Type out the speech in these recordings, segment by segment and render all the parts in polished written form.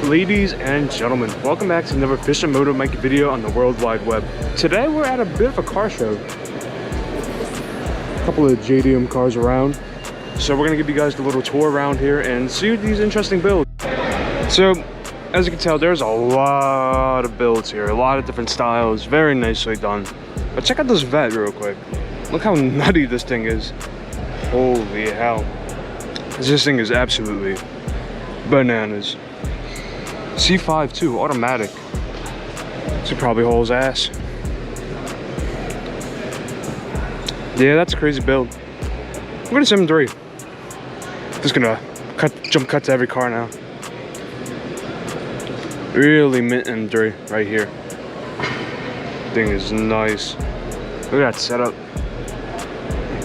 Ladies and gentlemen, welcome back to another Fish and Moto Mikey video on the World Wide Web. Today we're at a bit of a car show. A couple of JDM cars around. So we're gonna give you guys a little tour around here and see these interesting builds. So, as you can tell, there's a lot of builds here, a lot of different styles, very nicely done. But check out this vet real quick. Look how nutty this thing is. Holy hell. This thing is absolutely bananas. C5 too, automatic. This could probably haul his ass. Yeah, that's a crazy build. I'm gonna 7.3. Just gonna jump cut to every car now. Really mint M3 right here. Thing is nice. Look at that setup.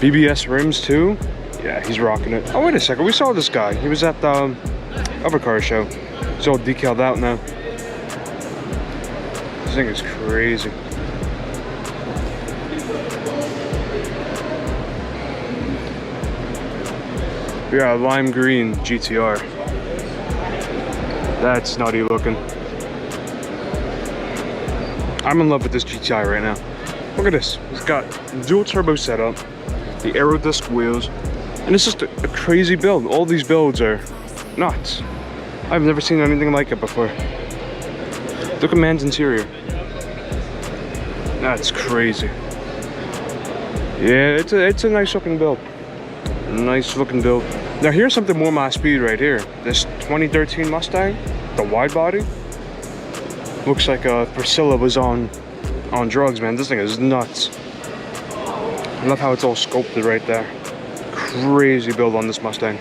BBS rims too. Yeah, he's rocking it. Oh, wait a second. We saw this guy. He was at the other car show. He's all decaled out now. This thing is crazy. We got a lime green GTR. That's nutty looking. I'm in love with this GTI right now. Look at this. It's got dual turbo setup, the aero disc wheels, and it's just a crazy build. All these builds are nuts. I've never seen anything like it before. Look at man's interior. That's crazy. Yeah, it's a nice looking build. Nice looking build. Now here's something more my speed right here. This 2013 Mustang, the wide body. Looks like Priscilla was on drugs, man. This thing is nuts. I love how it's all sculpted right there. Crazy build on this Mustang.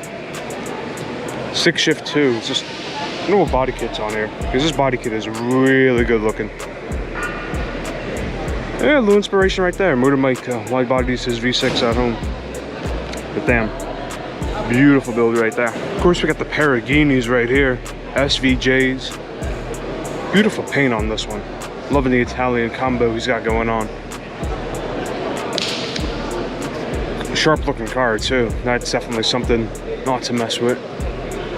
6 shift 2. It's just, I don't know what body kit's on here, because this body kit is really good looking. Yeah, a little inspiration right there. Motor Mike wide bodies his V6 at home. But damn, beautiful build right there. Of course, we got the Paraginis right here, SVJs. Beautiful paint on this one. Loving the Italian combo he's got going on. Sharp looking car too. That's definitely something not to mess with.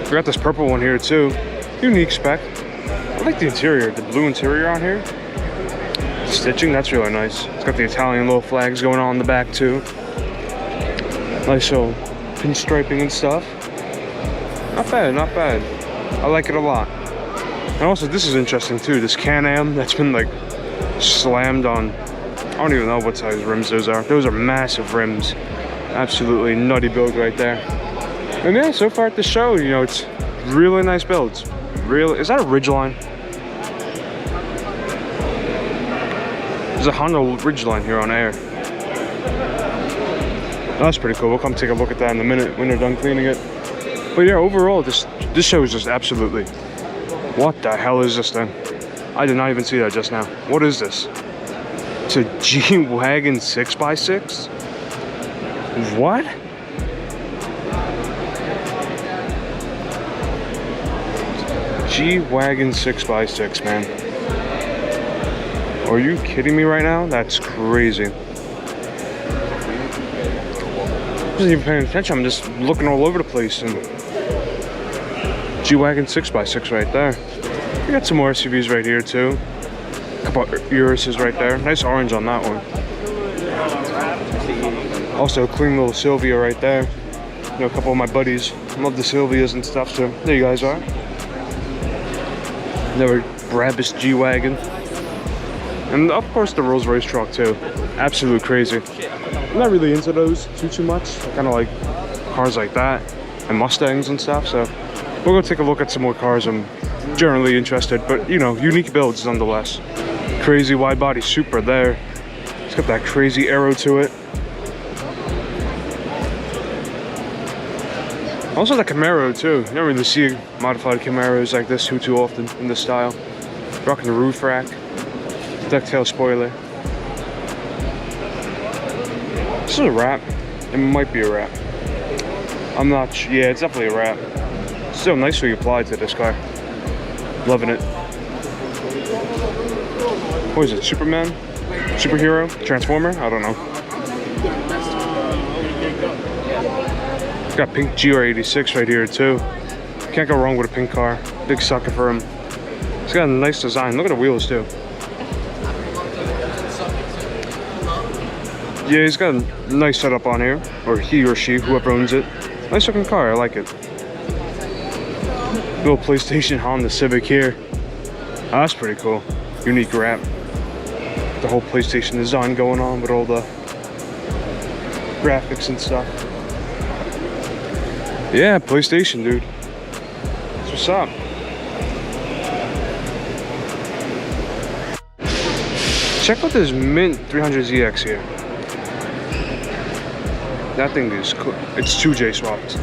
We got this purple one here too. Unique spec. I like the interior, the blue interior on here. The stitching, that's really nice. It's got the Italian little flags going on in the back too. Nice little pinstriping and stuff. Not bad, not bad. I like it a lot. And also, this is interesting too. This Can-Am that's been like slammed on. I don't even know what size rims those are. Those are massive rims. Absolutely nutty build right there. And yeah, so far at the show, you know, it's really nice builds. Really, is that a Ridgeline? There's a Honda Ridgeline here on air. That's pretty cool. We'll come take a look at that in a minute when they're done cleaning it. But yeah, overall, this show is just absolutely. What the hell is this thing? I did not even see that just now. What is this? It's a G-Wagon 6x6? What? G-Wagon 6x6, man. Are you kidding me right now? That's crazy. I wasn't even paying attention. I'm just looking all over the place. And G-Wagon 6x6 right there. We got some more SUVs right here too. A couple of Uruses right there. Nice orange on that one. Also a clean little Sylvia right there. You know, a couple of my buddies love the Sylvias and stuff, so there you guys are. Another Brabus G-Wagon. And of course the Rolls Royce truck too. Absolute crazy. I'm not really into those too much. I kind of like cars like that and Mustangs and stuff, so we'll go take a look at some more cars I'm generally interested, but you know, unique builds nonetheless. Crazy wide body Supra there. It's got that crazy aero to it. Also the Camaro too. You don't really see modified Camaros like this too often in this style. Rocking the roof rack. Ducktail spoiler. This is a wrap. It might be a wrap. I'm not sure. Yeah, it's definitely a wrap. Still nicely applied to this car. Loving it. What is it? Superman? Superhero? Transformer? I don't know. Got pink GR86 right here too. Can't go wrong with a pink car. Big sucker for him. He's got a nice design. Look at the wheels too. Yeah, he's got a nice setup on here. Or he or she, whoever owns it. Nice looking car, I like it. Little PlayStation Honda Civic here. Oh, that's pretty cool. Unique wrap. The whole PlayStation design going on with all the graphics and stuff. Yeah, PlayStation, dude. That's what's up. Check out this mint 300ZX here. That thing is cool. It's 2J swapped.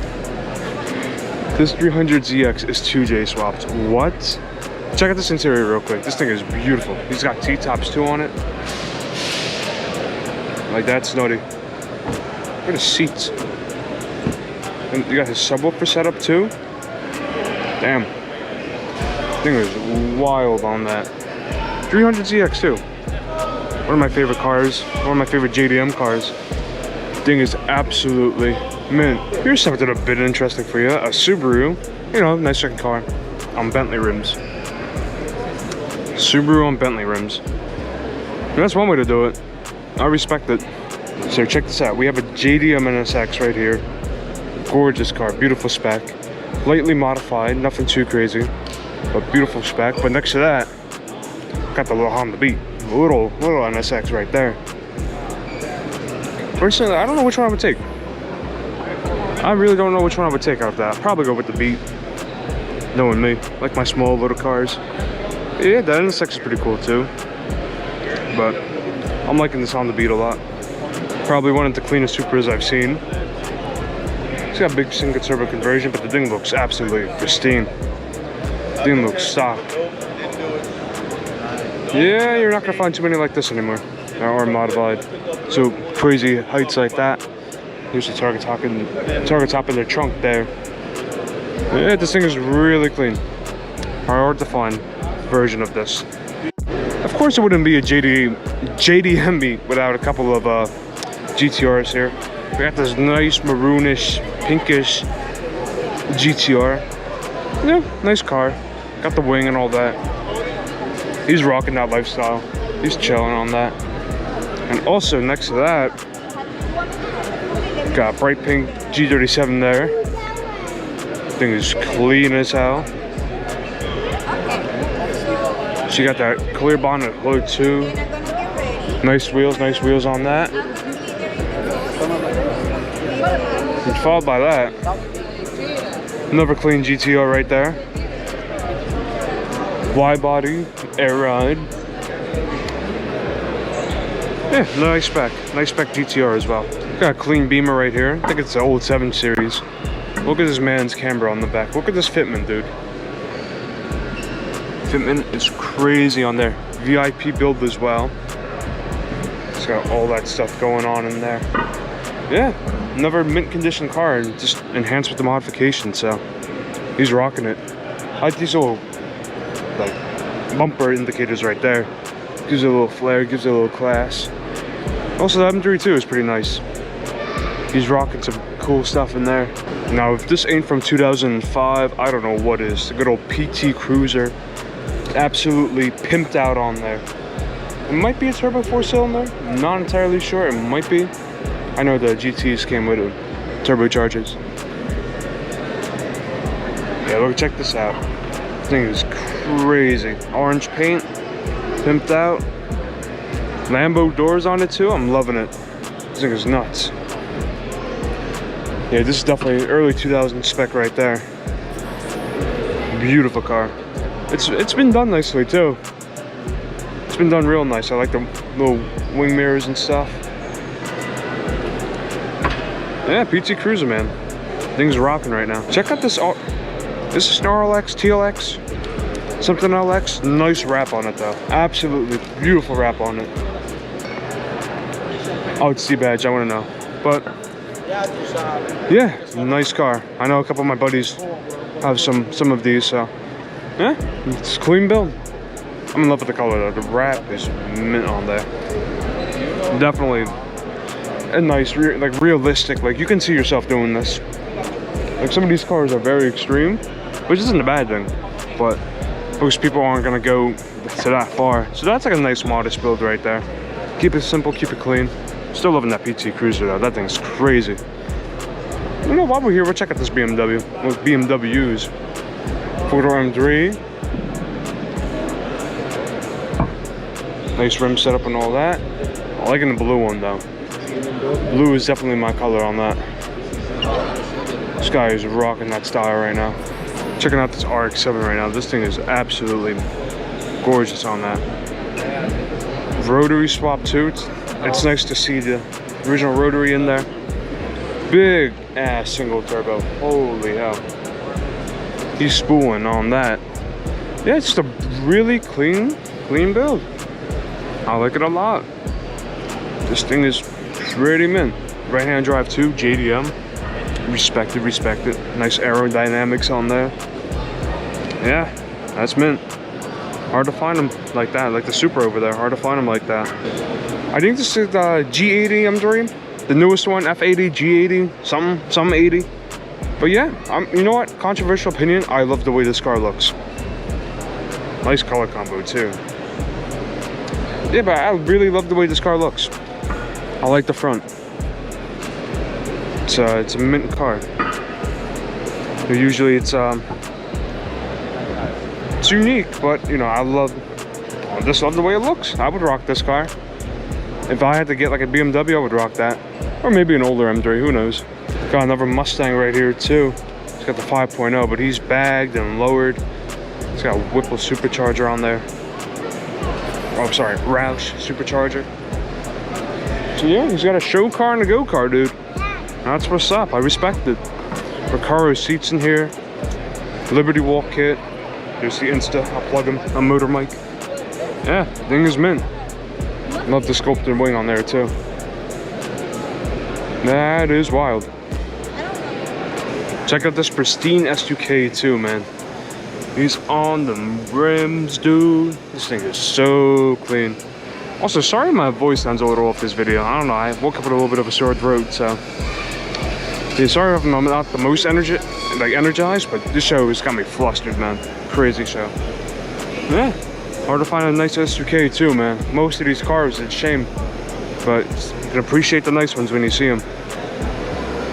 This 300ZX is 2J swapped. What? Check out this interior real quick. This thing is beautiful. He's got T-tops too on it. Like, that's nutty. Look at the seats. And you got his subwoofer set up too. Damn. Thing is wild on that. 300ZX too. One of my favorite cars. One of my favorite JDM cars. Thing is absolutely mint. Here's something a bit interesting for you. A Subaru. You know, nice looking car. On Bentley rims. Subaru on Bentley rims. And that's one way to do it. I respect it. So check this out. We have a JDM NSX right here. Gorgeous car, beautiful spec. Lightly modified, nothing too crazy, but beautiful spec. But next to that, got the little Honda Beat. Little NSX right there. Personally, I don't know which one I would take. I really don't know which one I would take out of that. I'd probably go with the Beat. Knowing me, like my small little cars. Yeah, that NSX is pretty cool too. But I'm liking this Honda Beat a lot. Probably one of the cleanest Supras I've seen. It's got a big single turbo conversion, but the thing looks absolutely pristine. The thing looks stock. Yeah, you're not gonna find too many like this anymore. Or modified. So crazy heights like that. Here's the target top in the trunk there. Yeah, this thing is really clean. Hard to find version of this. Of course, it wouldn't be a JDM beat without a couple of GTRs here. We got this nice maroonish, pinkish GTR. Yeah, nice car. Got the wing and all that. He's rocking that lifestyle. He's chilling on that. And also next to that, got bright pink G37 there. Thing is clean as hell. She got that clear bonnet hood too. Nice wheels on that. And followed by that, another clean GTR right there. Wide body, air ride. Yeah, nice spec GTR as well. Got a clean Beamer right here. I think it's the old 7 Series. Look at this man's camber on the back. Look at this fitment, dude. Fitment is crazy on there. VIP build as well. It's got all that stuff going on in there. Yeah, another mint condition car and just enhanced with the modification, so he's rocking it. I like these little like bumper indicators right there. Gives it a little flair, gives it a little class. Also, the M3 too is pretty nice. He's rocking some cool stuff in there. Now, if this ain't from 2005, I don't know what is. The good old PT Cruiser. Absolutely pimped out on there. It might be a turbo 4-cylinder. Not entirely sure. It might be. I know the GTs came with it. Turbochargers. Yeah, look, check this out. This thing is crazy. Orange paint. Pimped out. Lambo doors on it too. I'm loving it. This thing is nuts. Yeah, this is definitely early 2000 spec right there. Beautiful car. It's been done nicely too. It's been done real nice. I like the little wing mirrors and stuff. Yeah, PT Cruiser, man. Thing's rocking right now. Check out this. This is an RLX, TLX, something LX. Nice wrap on it though. Absolutely beautiful wrap on it. Oh, it's C-badge. I want to know, but yeah, nice car. I know a couple of my buddies have some of these, so yeah, it's a clean build. I'm in love with the color though. The wrap is mint on there. Definitely a nice, like realistic. Like you can see yourself doing this. Like some of these cars are very extreme, which isn't a bad thing, but most people aren't gonna go to that far. So that's like a nice modest build right there. Keep it simple, keep it clean. Still loving that PT Cruiser though. That thing's crazy. You know, while we're here, we'll check out this BMW. With BMWs. 4-door M3. Nice rim setup and all that. I'm liking the blue one though. Blue is definitely my color on that. This guy is rocking that style right now. Checking out this RX-7 right now. This thing is absolutely gorgeous on that. Rotary swap too. It's nice to see the original rotary in there. Big ass single turbo. Holy hell. He's spooling on that. Yeah, it's just a really clean build. I like it a lot. This thing is pretty mint. Right hand drive too, JDM. Respect it. Nice aerodynamics on there. Yeah, that's mint. Hard to find them like that, like the Supra over there. Hard to find them like that. I think this is the G80 M3, the newest one, F80, G80, some 80. But yeah, you know what? Controversial opinion. I love the way this car looks. Nice color combo too. Yeah, but I really love the way this car looks. I like the front. It's a mint car. Usually it's unique, but you know, I just love the way it looks. I would rock this car. If I had to get like a BMW, I would rock that. Or maybe an older M3, who knows. Got another Mustang right here too. It's got the 5.0, but he's bagged and lowered. It's got a Whipple supercharger on there. Oh, sorry, Roush supercharger. So yeah, he's got a show car and a go car, dude. That's what's up. I respect it. Recaro seats in here. Liberty Walk kit. There's the Insta. I'll plug him. A motor mic. Yeah, thing is mint. Love the sculpted wing on there too. That is wild. Check out this pristine S2K too, man. He's on the rims, dude. This thing is so clean. Also, sorry my voice sounds a little off this video. I don't know. I woke up with a little bit of a sore throat, so yeah, sorry if I'm not the most energized, but this show has got me flustered, man. Crazy show. Yeah, hard to find a nice S2K too, man. Most of these cars, it's a shame, but you can appreciate the nice ones when you see them.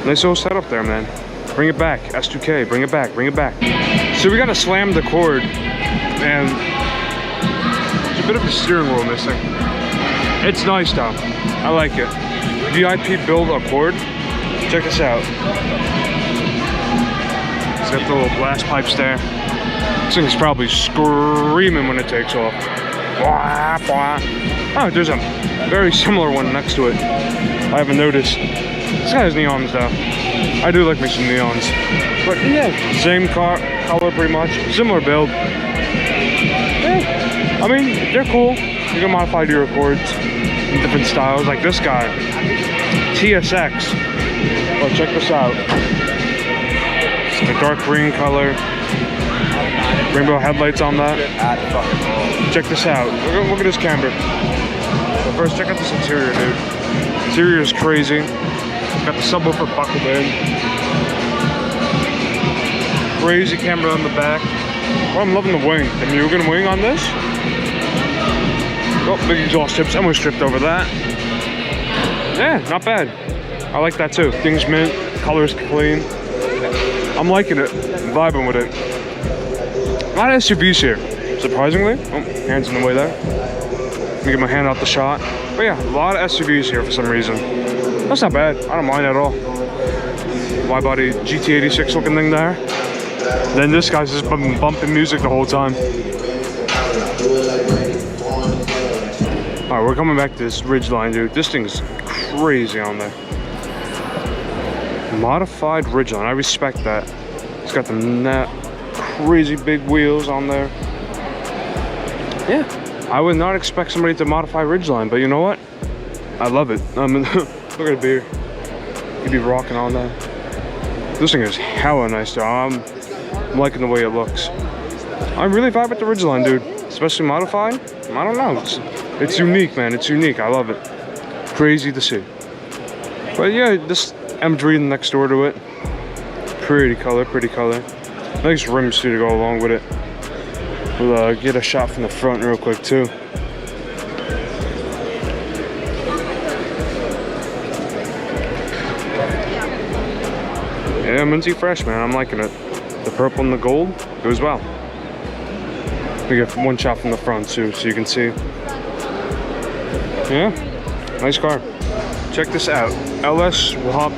Nice little setup there, man. Bring it back, S2K. Bring it back. So we gotta slam the cord, and there's a bit of the steering wheel missing. It's nice though. I like it. VIP build Accord. Check this out. It's got the little blast pipes there. This thing's probably screaming when it takes off. Oh, there's a very similar one next to it. I haven't noticed. This guy has neons though. I do like me some neons. But yeah, same car, color pretty much. Similar build. Yeah, I mean, they're cool. You can modify your Accords in different styles. Like this guy, TSX. Oh, check this out. It's a dark green color. Rainbow headlights on that. Check this out. Look at this camber. But first, check out this interior, dude. Interior is crazy. Got the subwoofer buckled in. Crazy camera on the back. Oh, I'm loving the wing. The Mugen wing on this. Oh, big exhaust tips. I almost tripped over that. Yeah, not bad. I like that too. Things mint. Color's clean. I'm liking it. I'm vibing with it. A lot of SUVs here, surprisingly. Oh, hands in the way there. Let me get my hand out the shot. But yeah, a lot of SUVs here for some reason. That's not bad. I don't mind at all. Wide body GT86 looking thing there. Then this guy's just bumping music the whole time. Alright, we're coming back to this Ridgeline, dude. This thing's crazy on there. Modified Ridgeline. I respect that. It's got the crazy big wheels on there. Yeah, I would not expect somebody to modify Ridgeline, but you know what? I love it. I mean, look at the beer. You'd be rocking on that. This thing is hella nice, though. I'm liking the way it looks. I really vibe with the Ridgeline, dude. Especially modified. I don't know. It's unique, man. It's unique. I love it. Crazy to see. But yeah, this M3 next door to it. Pretty color, pretty color. Nice rims too to go along with it. We'll get a shot from the front real quick too. Yeah, minty fresh, man. I'm liking it. The purple and the gold goes well. We get one shot from the front too, so you can see. Yeah, nice car. Check this out. LS Swap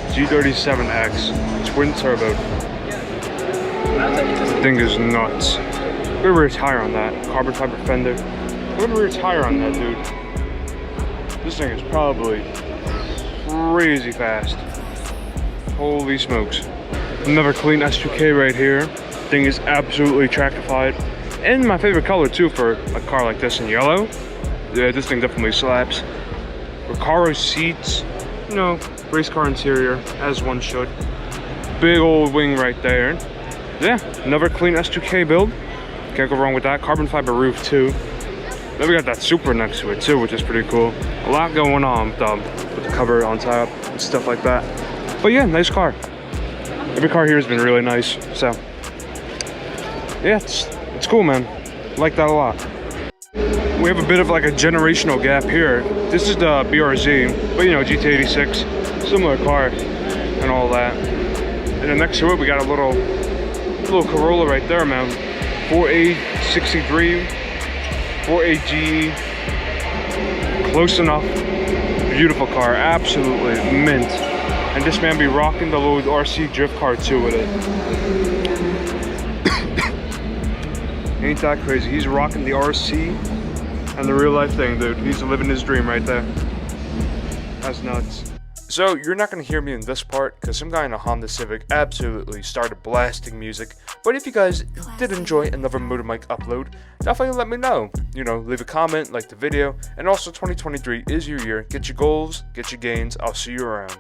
G37X twin turbo. Thing is nuts. Look at rear tire on that. Carbon fiber fender. Look at rear tire on that, dude. This thing is probably crazy fast. Holy smokes. Another clean S2K right here. Thing is absolutely tractified. And my favorite color too for a car like this in yellow. Yeah, this thing definitely slaps. Recaro seats. You know, race car interior, as one should. Big old wing right there. Yeah, another clean S2K build. Can't go wrong with that. Carbon fiber roof too. Then we got that Supra next to it too, which is pretty cool. A lot going on with the cover on top and stuff like that. But yeah, nice car. Every car here has been really nice. So yeah, it's cool, man. I like that a lot. We have a bit of like a generational gap here. This is the BRZ, but you know, GT86, similar car and all that. And then next to it, we got a little Corolla right there, man. 4A63, 4AG, close enough. Beautiful car, absolutely mint. And this man be rocking the little RC drift car too with it. Ain't that crazy? He's rocking the RC and the real life thing, dude. He's living his dream right there. That's nuts. So you're not going to hear me in this part because some guy in a Honda Civic absolutely started blasting music. But if you guys did enjoy another Motor Mike upload, definitely let me know. You know, leave a comment, like the video, and also 2023 is your year. Get your goals, get your gains. I'll see you around.